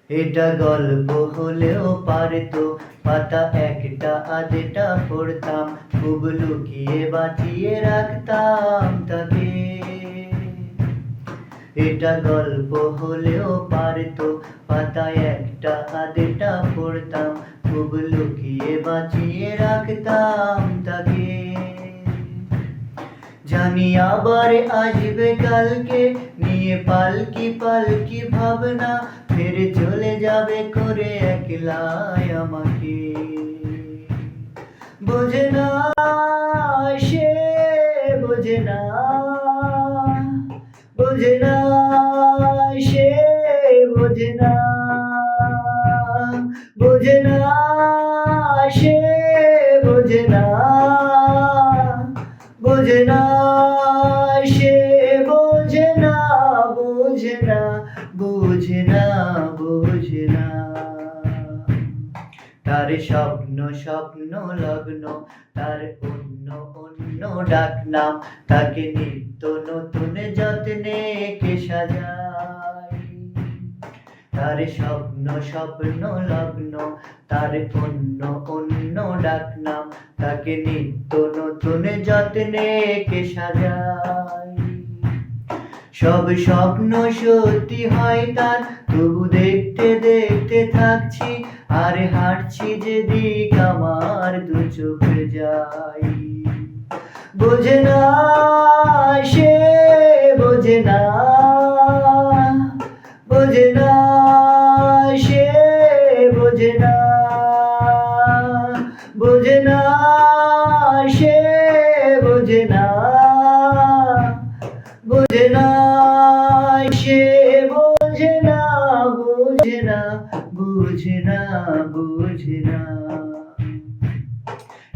এটা গল্প হলেও পারতো, পাতা একটা আধটা পড়তাম, খুব লুকিয়ে বাঁচিয়ে রাখতাম তাকে। এটা গল্প হলেও পারতো, পাতা একটা আধটা পড়তাম, খুব লুকিয়ে বাঁচিয়ে রাখতাম তাকে। জানি আবার আসবে কালকে, নিয়ে পালকি পালকি ভাবনা, ফিরে চলে যাবে করে একলাই আমাকে। বোঝে না সে, বোঝে না, বোঝে না সে, বোঝে না, বোঝে না সে, বোঝে না, বোঝে না সে, বোঝে না, বোঝে না, বোঝে না, বোঝে না। তার স্বপ্ন স্বপ্ন লগ্ন, তার অন্য অন্য ডাকনাম, তাকে নিত্য নতুন যত্নে কে সাজায়। তার স্বপ্ন স্বপ্ন লগ্ন, তার অন্য অন্য ডাকনাম, তাকে নিত্য নতুন যত্নে কে সাজায়। সব স্বপ্ন সত্যি হয় তার, তবু দেখতে দেখতে থাকছি, আর হাঁটছি যেদিক আমার দু চোখে যাই। বোঝে না সে, বোঝে না, বোঝে না সে, বোঝে না, বোঝে না সে, বোঝে না, বোঝে না সে, বোঝে না, বোঝে না, বোঝে না, বোঝে না।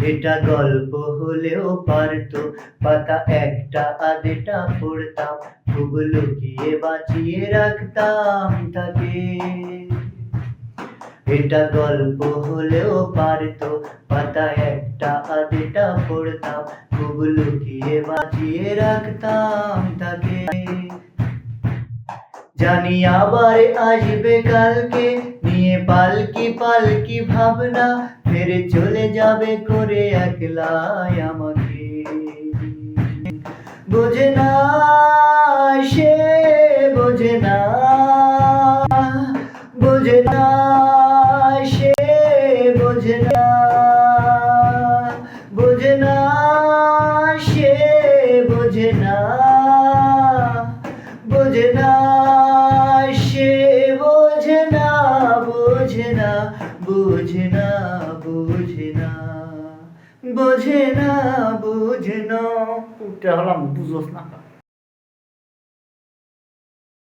এটা গল্প হলেও পারতো, পাতা একটা আধটা পড়তাম, খুব লুকিয়ে বাঁচিয়ে রাখতাম তাকে। এটা গল্প হলেও পারতো, পাতা একটা আধটা পড়তাম, খুব লুকিয়ে বাঁচিয়ে রাখতাম তাকে। জানি আবার আসবে কালকে, নিয়ে পালকি পালকি ভাবনা, ফিরে চলে যাবে করে একলাই আমাকে। বোঝে না সে, বোঝে না, বোঝে না সে, বোঝে না, বোঝে না সে, বোঝে না, বোঝে না সে, বোঝে না, বোঝে না, বোঝে না, বোঝে না, বোঝে না, বোঝে না। উঠে হলাম বুঝোস না।